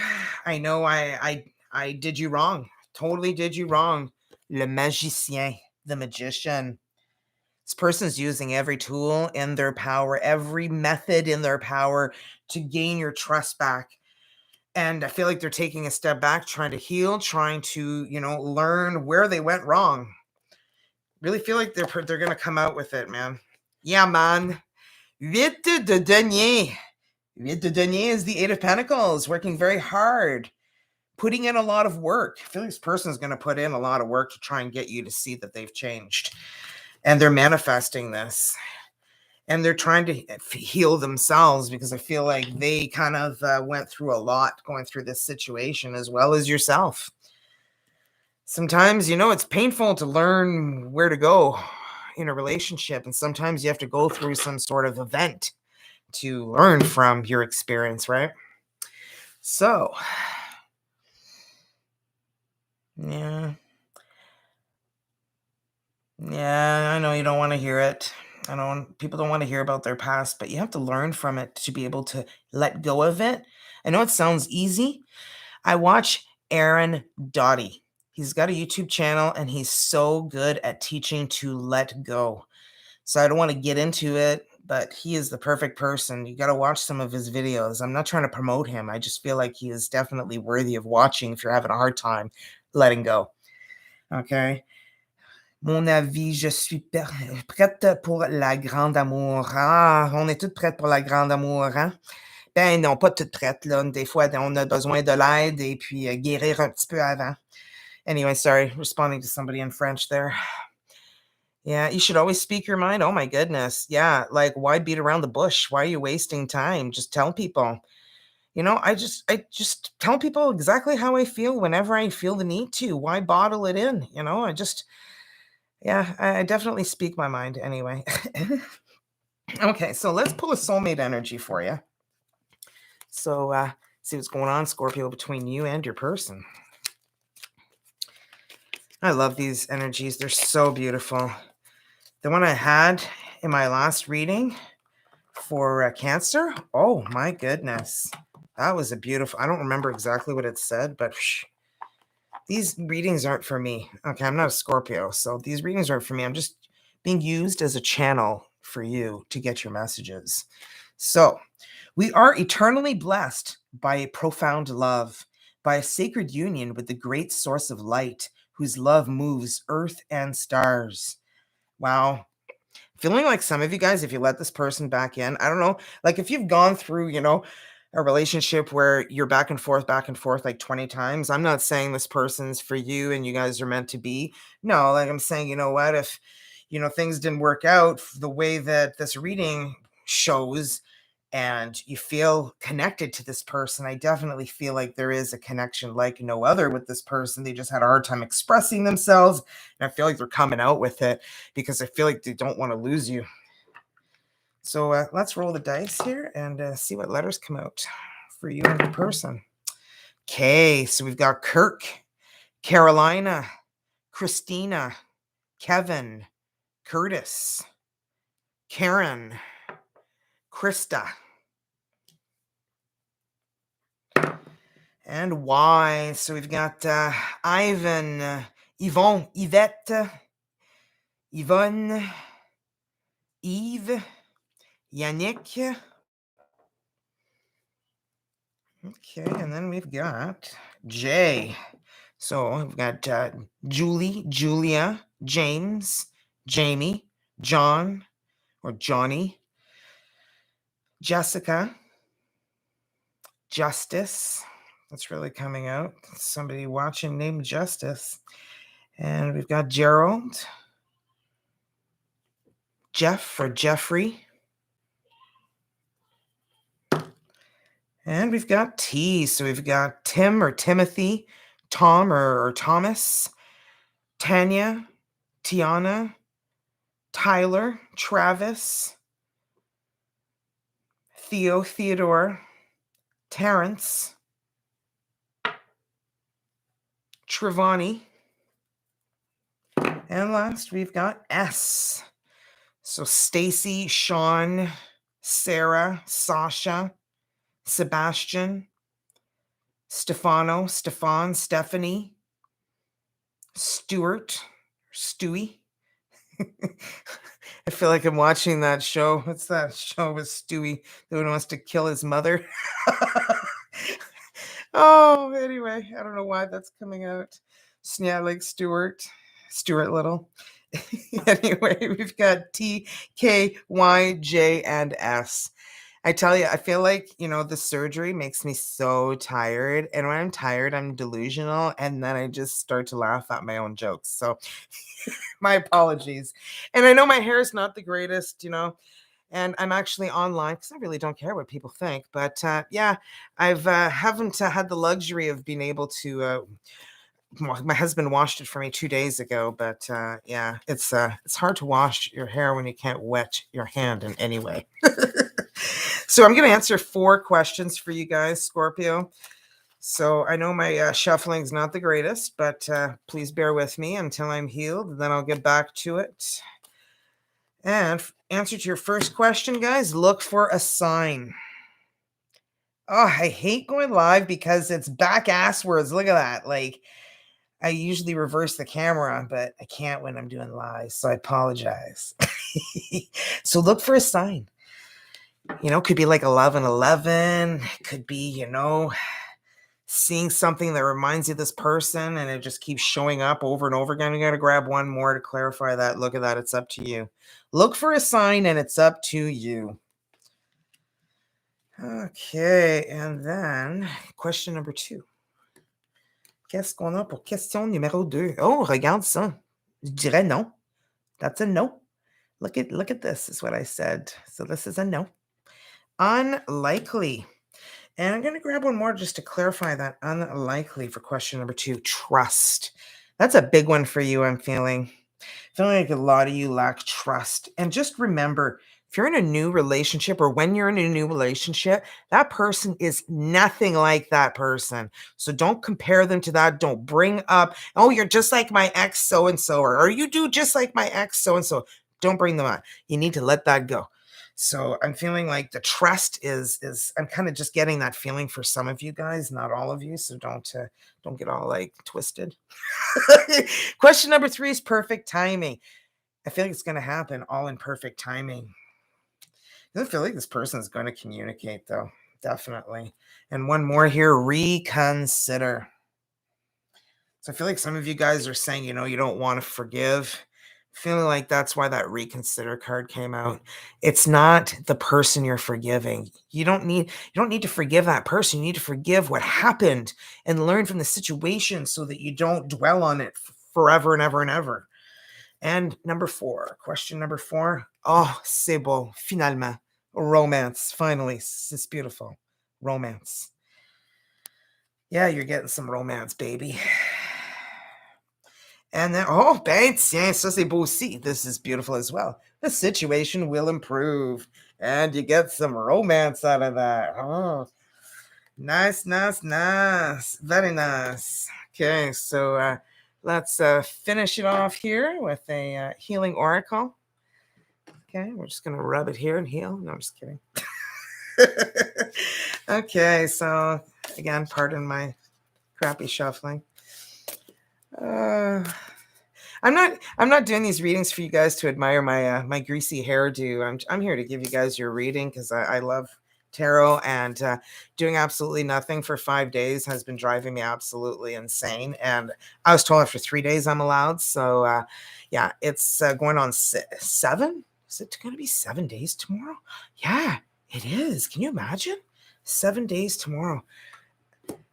I know I did you wrong. Totally did you wrong. Le magicien, the magician. This person's using every tool in their power, every method in their power to gain your trust back. And I feel like they're taking a step back, trying to heal, trying to, learn where they went wrong. Really feel like they're going to come out with it, man. Yeah, man. 8 de denier. 8 de denier is the 8 of Pentacles, working very hard, putting in a lot of work. I feel like this person is going to put in a lot of work to try and get you to see that they've changed. and they're manifesting this. And they're trying to heal themselves because I feel like they kind of went through a lot going through this situation as well as yourself. Sometimes, it's painful to learn where to go in a relationship. And sometimes you have to go through some sort of event to learn from your experience, right? So, yeah. Yeah, I know you don't want to hear it. People don't want to hear about their past, but you have to learn from it to be able to let go of it. I know it sounds easy. I watch Aaron Doughty. He's got a YouTube channel and he's so good at teaching to let go. So I don't want to get into it, but he is the perfect person. You got to watch some of his videos. I'm not trying to promote him. I just feel like he is definitely worthy of watching if you're having a hard time letting go. Okay. Mon avis, je suis prête pour la grande amour. Ah, on est toutes prêtes pour la grande amour, hein? Ben non, pas toutes prêtes, là. Des fois, on a besoin de l'aide et puis guérir un petit peu avant. Anyway, sorry, responding to somebody in French there. Yeah, you should always speak your mind. Oh my goodness. Yeah, like why beat around the bush? Why are you wasting time? Just tell people. I just tell people exactly how I feel whenever I feel the need to. Why bottle it in? I definitely speak my mind anyway. Okay, so let's pull a soulmate energy for you. So, see what's going on, Scorpio, between you and your person. I love these energies. They're so beautiful. The one I had in my last reading for Cancer, oh my goodness. That was a beautiful, I don't remember exactly what it said, but these readings aren't for me. Okay, I'm not a Scorpio, so these readings aren't for me. I'm just being used as a channel for you to get your messages. So, we are eternally blessed by a profound love, by a sacred union with the great source of light, whose love moves earth and stars. Wow. Feeling like some of you guys, if you let this person back in, I don't know, like if you've gone through, a relationship where you're back and forth like 20 times, I'm not saying this person's for you and you guys are meant to be. No, like I'm saying, you know what, if, things didn't work out the way that this reading shows, and you feel connected to this person, I definitely feel like there is a connection like no other with this person. They just had a hard time expressing themselves. And I feel like they're coming out with it because I feel like they don't want to lose you. So let's roll the dice here and see what letters come out for you and the person. Okay, so we've got Kirk, Carolina, Christina, Kevin, Curtis, Karen, Krista, and Y. So we've got Ivan, Yvonne, Yvette, Yvonne, Eve, Yannick. Okay, and then we've got J. So we've got Julie, Julia, James, Jamie, John, or Johnny, Jessica, Justice. That's really coming out. Somebody watching named Justice. And we've got Gerald, Jeff or Jeffrey. And we've got T. So we've got Tim or Timothy, Tom or Thomas, Tanya, Tiana, Tyler, Travis, Theo, Theodore, Terrence, Trevani. And last we've got S. So Stacy, Sean, Sarah, Sasha, Sebastian, Stefano, Stefan, Stephanie, Stuart, Stewie. I feel like I'm watching that show. What's that show with Stewie? The one who wants to kill his mother. Oh, anyway, I don't know why that's coming out. Yeah, like Stuart Little. Anyway, we've got T, K, Y, J, and S. I tell you, I feel like, the surgery makes me so tired. And when I'm tired, I'm delusional. And then I just start to laugh at my own jokes. So my apologies. And I know my hair is not the greatest, and I'm actually online because I really don't care what people think. But yeah, I've haven't had the luxury of being able to. My husband washed it for me 2 days ago, but yeah, it's hard to wash your hair when you can't wet your hand in any way. So I'm going to answer 4 questions for you guys, Scorpio. So I know my shuffling's not the greatest, but please bear with me until I'm healed. Then I'll get back to it. And answer to your first question, guys, look for a sign. Oh, I hate going live because it's back ass words. Look at that. Like, I usually reverse the camera, but I can't when I'm doing live. So I apologize. So look for a sign. Could be like 1111. Could be, seeing something that reminds you of this person and it just keeps showing up over and over again. You got to grab one more to clarify that. Look at that. It's up to you. Look for a sign and it's up to you. Okay. And then question number 2. Qu'est-ce qu'on a pour question numéro 2? Oh, regarde ça. Je dirais non. That's a no. Look at this is what I said. So this is a no. Unlikely. And I'm going to grab one more just to clarify that. Unlikely for question number 2. Trust. That's a big one for you, I'm feeling. Feeling like a lot of you lack trust. And just remember, if you're in a new relationship or when you're in a new relationship, that person is nothing like that person. So don't compare them to that. Don't bring up, oh, you're just like my ex so-and-so, or you do just like my ex so-and-so. Don't bring them up. You need to let that go. So I'm feeling like the trust is I'm kind of just getting that feeling for some of you guys, not all of you. So don't get all like twisted. Question number 3 is perfect timing. I feel like it's going to happen all in perfect timing. I feel like this person is going to communicate, though. Definitely. And one more here, reconsider. So I feel like some of you guys are saying, you don't want to forgive. Feeling like that's why that reconsider card came out. It's not the person you're forgiving. You don't need to forgive that person. You need to forgive what happened and learn from the situation so that you don't dwell on it forever and ever and ever. And number 4, question number 4. Oh, c'est beau, finalement. Romance, finally. It's beautiful. Romance. Yeah, you're getting some romance, baby. And then, oh, ben, tiens, ça c'est beau aussi. This is beautiful as well. The situation will improve. And you get some romance out of that. Oh, nice, nice, nice. Very nice. Okay, so let's finish it off here with a healing oracle. Okay, we're just going to rub it here and heal. No, I'm just kidding. Okay, so again, pardon my crappy shuffling. I'm not doing these readings for you guys to admire my greasy hairdo. I'm here to give you guys your reading because I love tarot, and doing absolutely nothing for 5 days has been driving me absolutely insane. And I was told after 3 days I'm allowed. So yeah, it's going on 7. Is it going to be 7 days tomorrow? Yeah, it is. Can you imagine? 7 days tomorrow.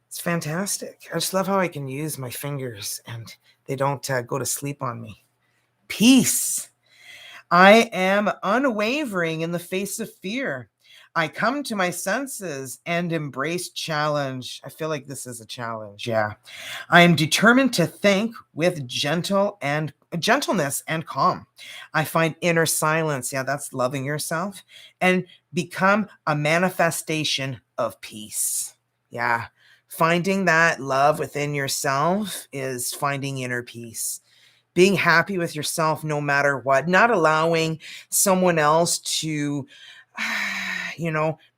It's fantastic. I just love how I can use my fingers and they don't go to sleep on me. Peace. I am unwavering in the face of fear. I come to my senses and embrace challenge. I feel like this is a challenge. Yeah. I am determined to think with gentleness and calm. I find inner silence. Yeah, that's loving yourself, and become a manifestation of peace. Yeah. Finding that love within yourself is finding inner peace. Being happy with yourself no matter what, not allowing someone else to,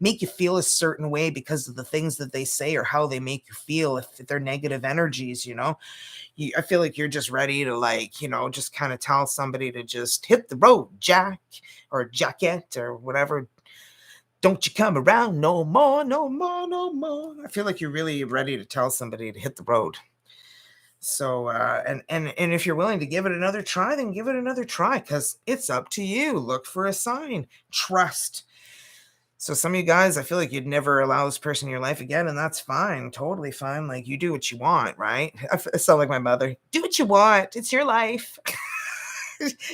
make you feel a certain way because of the things that they say or how they make you feel. If they're negative energies, I feel like you're just ready to just kind of tell somebody to just hit the road, Jack or Jacket or whatever. Don't you come around no more, no more, no more. I feel like you're really ready to tell somebody to hit the road. So, and if you're willing to give it another try, then give it another try because it's up to you. Look for a sign. Trust. So some of you guys, I feel like you'd never allow this person in your life again, and that's fine, totally fine. Like you do what you want, right? I sound like my mother. Do what you want. It's your life.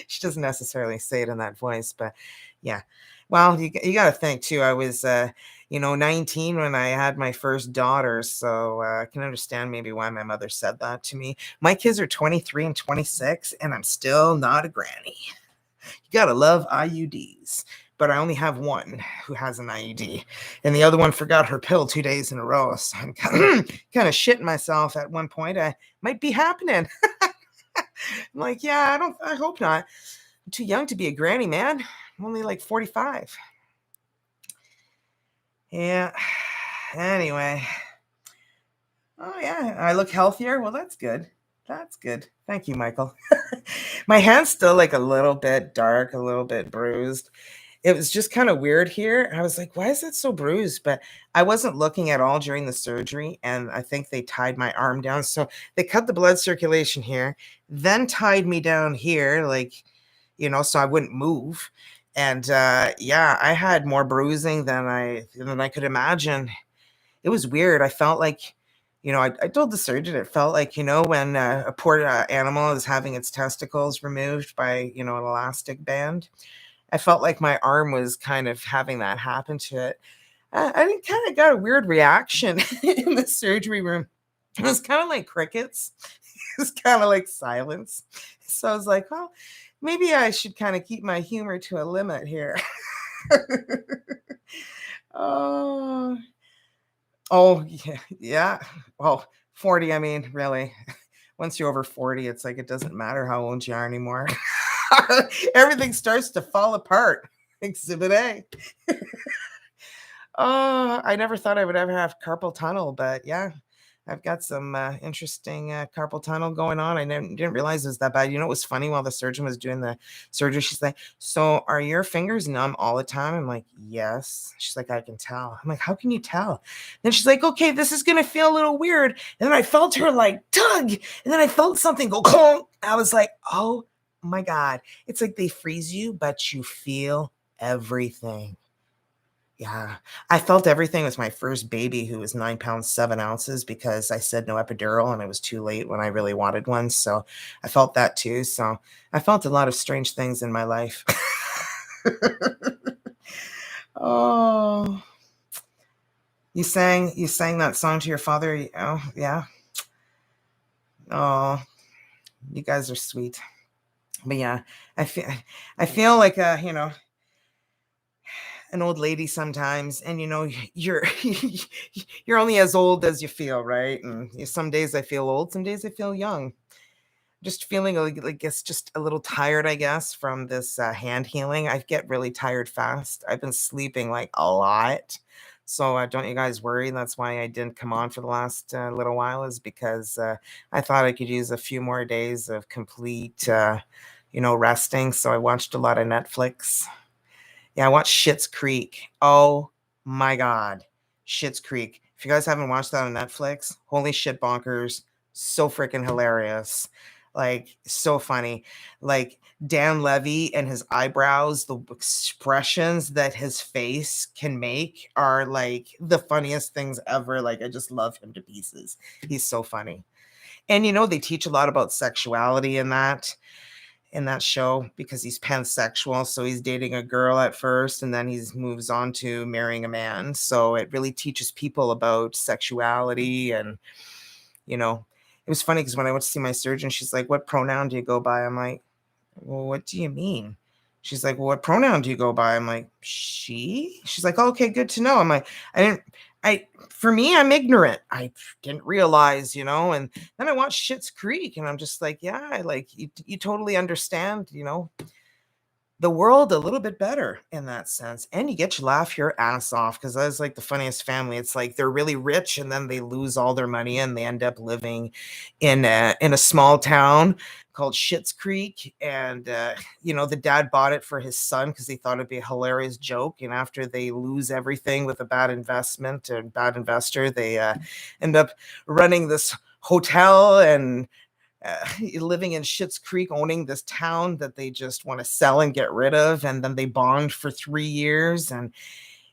She doesn't necessarily say it in that voice, but yeah. Well, you got to think too. I was, 19 when I had my first daughter, so I can understand maybe why my mother said that to me. My kids are 23 and 26, and I'm still not a granny. You gotta love IUDs. But I only have one who has an IUD, and the other one forgot her pill 2 days in a row. So I'm kind of shitting myself at one point. I might be happening. I'm like, yeah, I hope not. I'm too young to be a granny, man. I'm only like 45. Yeah. Anyway. Oh, yeah. I look healthier. Well, that's good. That's good. Thank you, Michael. My hand's still like a little bit dark, a little bit bruised. It was just kind of weird here. I was like, why is it so bruised? But I wasn't looking at all during the surgery. And I think they tied my arm down. So they cut the blood circulation here, then tied me down here, like, so I wouldn't move. And yeah, I had more bruising than I could imagine. It was weird. I felt like, I told the surgeon it felt like, when a poor animal is having its testicles removed by, an elastic band. I felt like my arm was kind of having that happen to it. I kind of got a weird reaction in the surgery room. It was kind of like crickets. It was kind of like silence. So I was like, well, maybe I should kind of keep my humor to a limit here. Oh, oh yeah, yeah. Well, 40, I mean, really. Once you're over 40, it's like it doesn't matter how old you are anymore. Everything starts to fall apart. Exhibit A. Oh, I never thought I would ever have carpal tunnel, but yeah, I've got some interesting carpal tunnel going on. I didn't realize it was that bad. It was funny while the surgeon was doing the surgery. She's like, "So are your fingers numb all the time?" I'm like, "Yes." She's like, "I can tell." I'm like, "How can you tell?" Then she's like, "Okay, this is gonna feel a little weird." And then I felt her like tug, and then I felt something go clunk. I was like, "Oh my God!" It's like they freeze you, but you feel everything. Yeah, I felt everything with my first baby who was 9 pounds, 7 ounces because I said no epidural and it was too late when I really wanted one. So I felt that too. So I felt a lot of strange things in my life. Oh, you sang that song to your father? Oh, yeah. Oh, you guys are sweet. But yeah, I feel like an old lady sometimes, and you're you're only as old as you feel, right? And some days I feel old, some days I feel young. Just feeling like it's just a little tired, I guess, from this hand healing. I get really tired fast. I've been sleeping like a lot, so don't you guys worry. That's why I didn't come on for the last little while, is because I thought I could use a few more days of complete resting. So I watched a lot of Netflix. Yeah, I watched Schitt's Creek. Oh my God. Schitt's Creek. If you guys haven't watched that on Netflix, holy shit bonkers. So freaking hilarious. Like, so funny. Like, Dan Levy and his eyebrows, the expressions that his face can make are like the funniest things ever. Like, I just love him to pieces. He's so funny. And they teach a lot about sexuality in that show because he's pansexual. So he's dating a girl at first and then he moves on to marrying a man. So it really teaches people about sexuality. And, it was funny because when I went to see my surgeon, she's like, "What pronoun do you go by?" I'm like, "Well, what do you mean?" She's like, "Well, what pronoun do you go by?" I'm like, "She?" She's like, oh, "Okay, good to know." I'm like, for me, I'm ignorant. I didn't realize, and then I watched Schitt's Creek and I'm just like, yeah, you totally understand, the world a little bit better in that sense. And you get to laugh your ass off because that's like the funniest family. It's like they're really rich and then they lose all their money and they end up living in a small town called Schitt's Creek. And the dad bought it for his son because he thought it'd be a hilarious joke. And after they lose everything with a bad investment and bad investor, they end up running this hotel and living in Schitt's Creek, owning this town that they just want to sell and get rid of, and then they bond for 3 years, and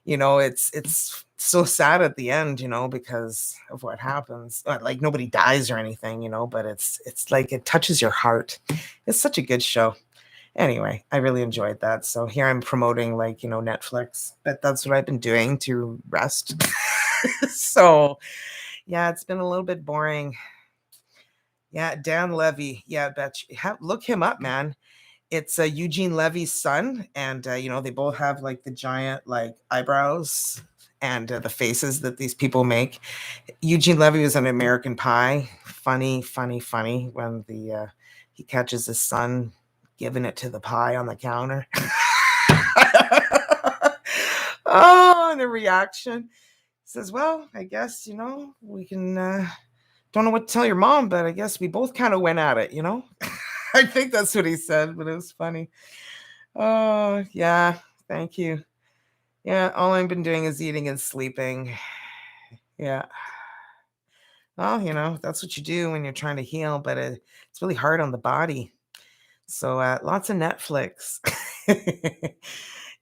It's so sad at the end, because of what happens. Like nobody dies or anything, but it's like it touches your heart. It's such a good show. Anyway, I really enjoyed that. So here I'm promoting, like, Netflix, but that's what I've been doing to rest. So yeah, it's been a little bit boring. Yeah, Dan Levy. Yeah, bet you. Look him up, man. It's Eugene Levy's son, and they both have like the giant like eyebrows and the faces that these people make. Eugene Levy was an American Pie. Funny, funny, funny when the he catches his son giving it to the pie on the counter. Oh, and the reaction says, "Well, I guess we can." Don't know what to tell your mom, but I guess we both kind of went at it. I think that's what he said, but it was funny. Oh, yeah. Thank you. Yeah, all I've been doing is eating and sleeping. Yeah. Well, that's what you do when you're trying to heal, but it's really hard on the body. So lots of Netflix.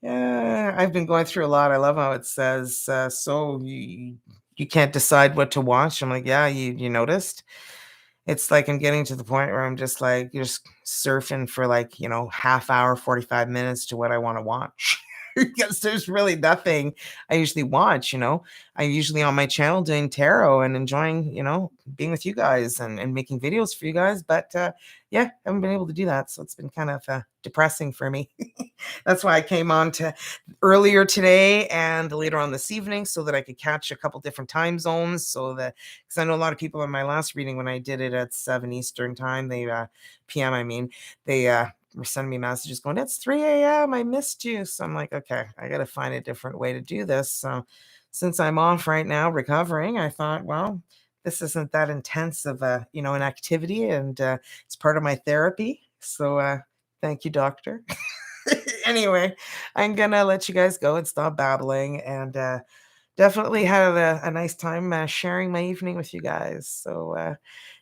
Yeah, I've been going through a lot. I love how it says, so you can't decide what to watch. I'm like, yeah, you noticed? It's like I'm getting to the point where I'm just like, you're just surfing for like, half hour, 45 minutes to what I want to watch. Because there's really nothing I usually watch. I'm usually on my channel doing tarot and enjoying, being with you guys and making videos for you guys. But yeah, I haven't been able to do that. So it's been kind of depressing for me. That's why I came on to earlier today and later on this evening so that I could catch a couple different time zones. So that, because I know a lot of people in my last reading, when I did it at 7 Eastern time, PM, I mean, they were sending me messages going, it's 3 a.m. I missed you. So I'm like, okay, I got to find a different way to do this. So since I'm off right now recovering, I thought, well, this isn't that intense of an activity, and it's part of my therapy. So thank you, doctor. Anyway, I'm gonna let you guys go and stop babbling, and definitely had a nice time sharing my evening with you guys. So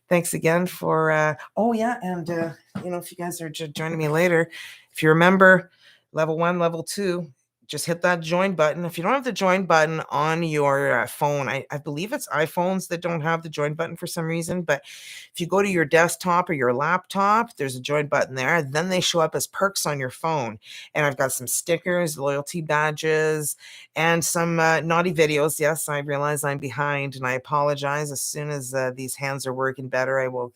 thanks again for oh yeah, and if you guys are just joining me later, if you remember level 1, level 2, just hit that join button. If you don't have the join button on your phone, I believe it's iPhones that don't have the join button for some reason, but if you go to your desktop or your laptop, there's a join button there. Then they show up as perks on your phone, and I've got some stickers, loyalty badges, and some naughty videos. Yes, I realize I'm behind, and I apologize. As soon as these hands are working better, I will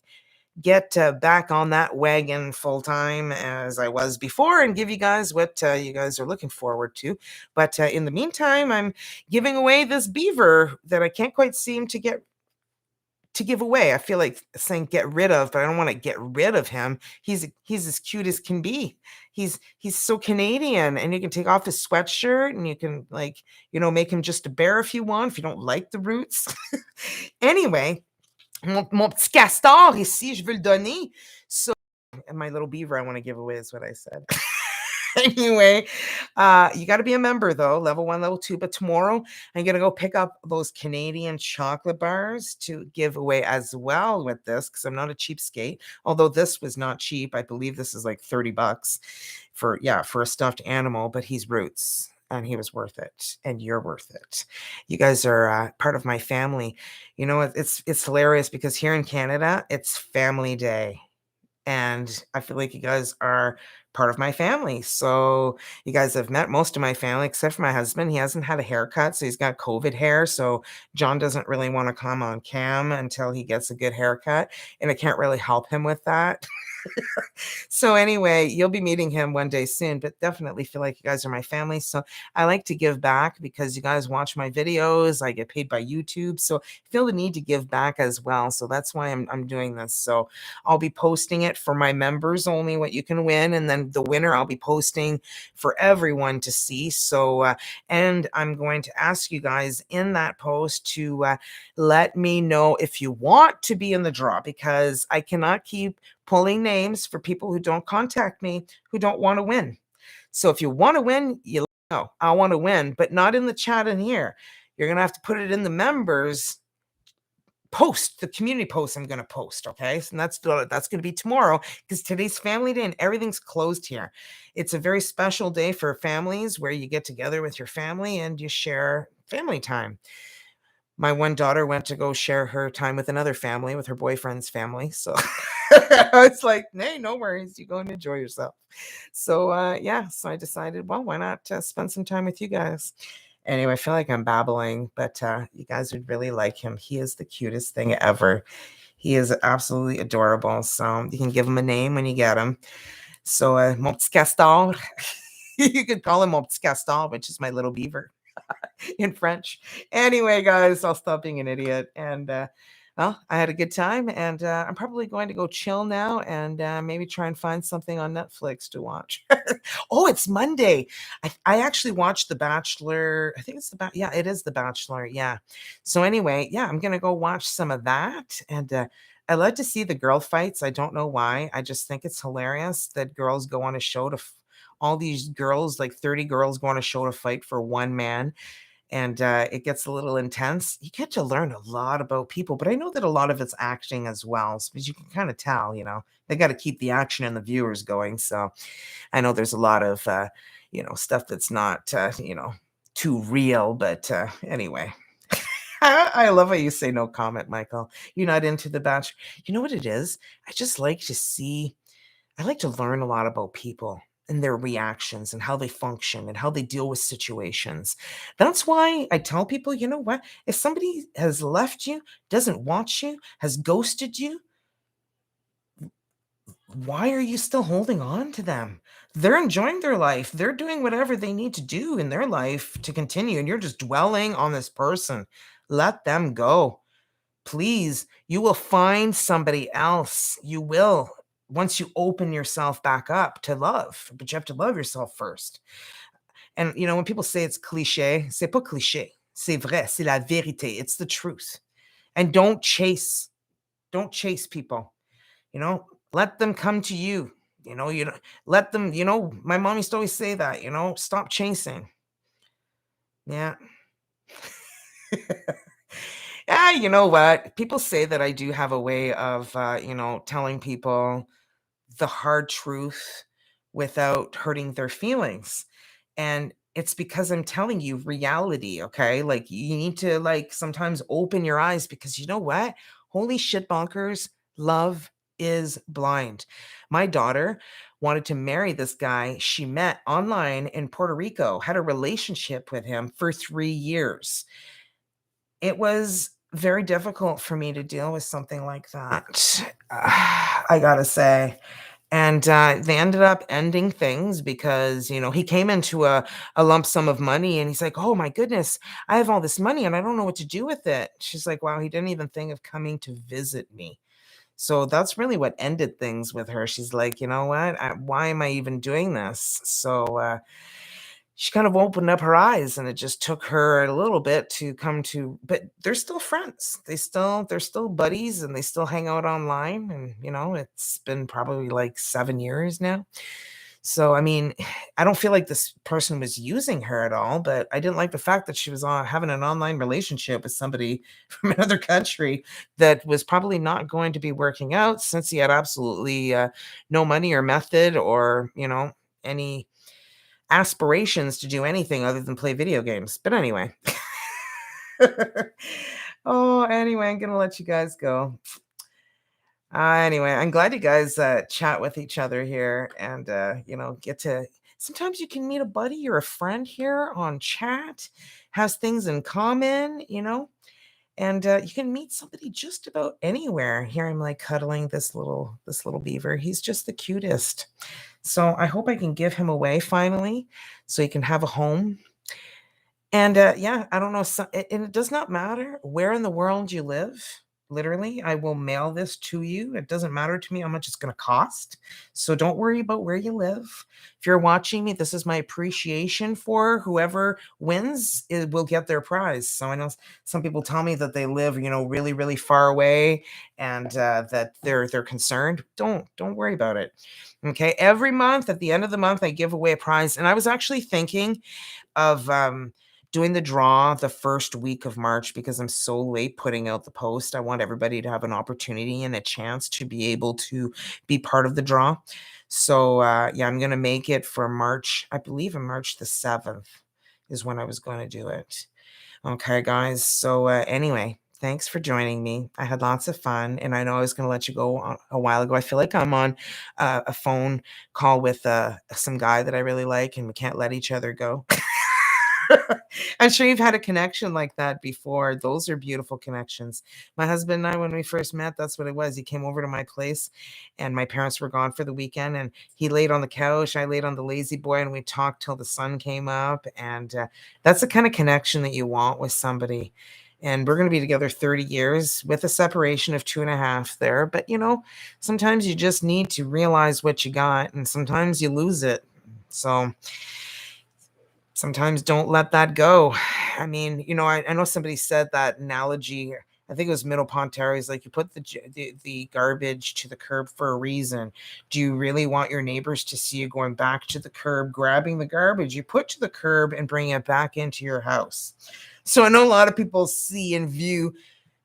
get back on that wagon full time as I was before and give you guys what you guys are looking forward to. But in the meantime, I'm giving away this beaver that I can't quite seem to give away. I feel like saying get rid of, but I don't want to get rid of him. He's as cute as can be. He's so Canadian, and you can take off his sweatshirt and you can, like, make him just a bear if you want, if you don't like the roots. Anyway, mon petit castor ici, je veux le donner. So, and my little beaver I want to give away is what I said. Anyway, you got to be a member though, level 1, level 2. But tomorrow I'm gonna go pick up those Canadian chocolate bars to give away as well with this, because I'm not a cheapskate. Although this was not cheap, I believe this is like $30 for a stuffed animal. But he's roots, and he was worth it, and you're worth it. You guys are part of my family. It's hilarious because here in Canada it's Family Day, and I feel like you guys are part of my family. So you guys have met most of my family except for my husband. He hasn't had a haircut, so he's got COVID hair. So John doesn't really want to come on cam until he gets a good haircut, and I can't really help him with that. So anyway, you'll be meeting him one day soon, but definitely feel like you guys are my family. So I like to give back because you guys watch my videos. I get paid by YouTube. So I feel the need to give back as well. So that's why I'm doing this. So I'll be posting it for my members only, what you can win. And then the winner I'll be posting for everyone to see. So, and I'm going to ask you guys in that post to let me know if you want to be in the draw, because I cannot keep pulling names for people who don't contact me, who don't want to win. So if you want to win, you know, I want to win, but not in the chat in here. You're going to have to put it in the members post, the community post I'm gonna post, okay? So that's gonna be tomorrow because today's family day and everything's closed here. It's a very special day for families where you get together with your family and you share family time. My one daughter went to go share her time with another family, with her boyfriend's family. So it's like, hey, no worries. You go and enjoy yourself. So yeah, so I decided, well, why not spend some time with you guys? Anyway, I feel like I'm babbling, but you guys would really like him. He is the cutest thing ever. He is absolutely adorable. So you can give him a name when you get him. So mon petit castor, you could call him mon petit castor, which is my little beaver in French. Anyway, guys, I'll stop being an idiot. And well, I had a good time, and I'm probably going to go chill now and maybe try and find something on Netflix to watch. Oh, it's Monday. I actually watched The Bachelor. I think it's yeah, it is The Bachelor. Yeah. So anyway, yeah, I'm gonna go watch some of that, and I like to see the girl fights. I don't know why. I just think it's hilarious that girls go on a show to. All these girls, like 30 girls, go on a show to fight for one man, and it gets a little intense. You get to learn a lot about people, but I know that a lot of it's acting as well, because you can kind of tell, they got to keep the action and the viewers going. So I know there's a lot of, stuff that's not, too real, but anyway. I love how you say no comment, Michael. You're not into The Bachelor. You know what it is? I just like to see I like to learn a lot about people and their reactions and how they function and how they deal with situations. That's why I tell people, you know what? If somebody has left you, doesn't want you, has ghosted you, why are you still holding on to them? They're enjoying their life. They're doing whatever they need to do in their life to continue, and you're just dwelling on this person. Let them go. Please, you will find somebody else. You will, once you open yourself back up to love, but you have to love yourself first. And when people say it's cliché, c'est pas cliché. C'est vrai, c'est la vérité. It's the truth. And don't chase people. Let them come to you. You don't let them, my mom used to always say that, stop chasing. Yeah. Yeah, you know what? People say that I do have a way of, telling people the hard truth without hurting their feelings. And it's because I'm telling you reality, okay? Like you need to like sometimes open your eyes because you know what? Holy shit bonkers, love is blind. My daughter wanted to marry this guy she met online in Puerto Rico, had a relationship with him for 3 years. It was very difficult for me to deal with something like that, I gotta say. And, they ended up ending things because, he came into a lump sum of money and he's like, "Oh my goodness, I have all this money and I don't know what to do with it." She's like, "Wow, he didn't even think of coming to visit me." So that's really what ended things with her. She's like, "You know what? Why am I even doing this?" So, she kind of opened up her eyes, and it just took her a little bit to come to, but they're still friends. They're still buddies, and they still hang out online, and it's been probably like 7 years now. So I mean, I don't feel like this person was using her at all, but I didn't like the fact that she was on having an online relationship with somebody from another country that was probably not going to be working out since he had absolutely no money or method or any aspirations to do anything other than play video games. But anyway. Oh, anyway, I'm gonna let you guys go. Anyway, I'm glad you guys chat with each other here and get to sometimes you can meet a buddy or a friend here on chat, has things in common, and you can meet somebody just about anywhere. Here I'm like cuddling this little beaver. He's just the cutest. So I hope I can give him away finally so he can have a home. And yeah, I don't know. And it does not matter where in the world you live. Literally, I will mail this to you. It doesn't matter to me how much it's going to cost. So don't worry about where you live. If you're watching me, this is my appreciation for whoever wins. It will get their prize. So I know some people tell me that they live, really, really far away, and that they're concerned. Don't worry about it. Okay, every month at the end of the month, I give away a prize, and I was actually thinking of doing the draw the first week of March because I'm so late putting out the post. I want everybody to have an opportunity and a chance to be able to be part of the draw. So, yeah, I'm gonna make it for March. I believe in March the 7th is when I was gonna do it. Okay, guys. So, anyway, thanks for joining me. I had lots of fun, and I know I was going to let you go a while ago. I feel like I'm on a phone call with some guy that I really like, and we can't let each other go. I'm sure you've had a connection like that before. Those are beautiful connections. My husband and I, when we first met, that's what it was. He came over to my place, and my parents were gone for the weekend, and he laid on the couch. I laid on the lazy boy, and we talked till the sun came up. And that's the kind of connection that you want with somebody. And we're going to be together 30 years with a separation of 2.5 there. But, sometimes you just need to realize what you got, and sometimes you lose it. So, sometimes don't let that go. I mean, I know somebody said that analogy. I think it was Middle Ponteri's like you put the garbage to the curb for a reason. Do you really want your neighbors to see you going back to the curb, grabbing the garbage you put to the curb and bringing it back into your house? So I know a lot of people see and view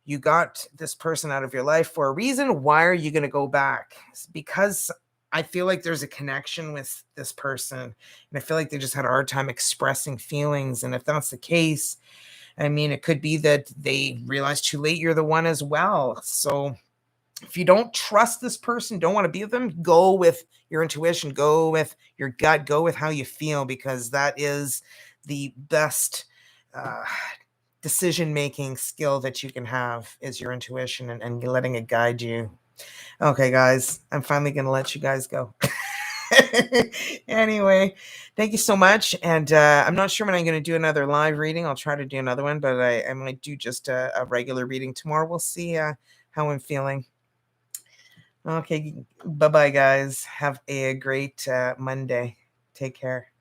you got this person out of your life for a reason. Why are you going to go back? It's because I feel like there's a connection with this person, and I feel like they just had a hard time expressing feelings. And if that's the case, I mean, it could be that they realize too late you're the one as well. So if you don't trust this person, don't want to be with them, go with your intuition, go with your gut, go with how you feel, because that is the best uh, decision making skill that you can have is your intuition, and letting it guide you. Okay, guys, I'm finally going to let you guys go. Anyway, thank you so much. And I'm not sure when I'm going to do another live reading. I'll try to do another one, but I might do just a regular reading tomorrow. We'll see how I'm feeling. Okay, bye bye, guys. Have a great Monday. Take care.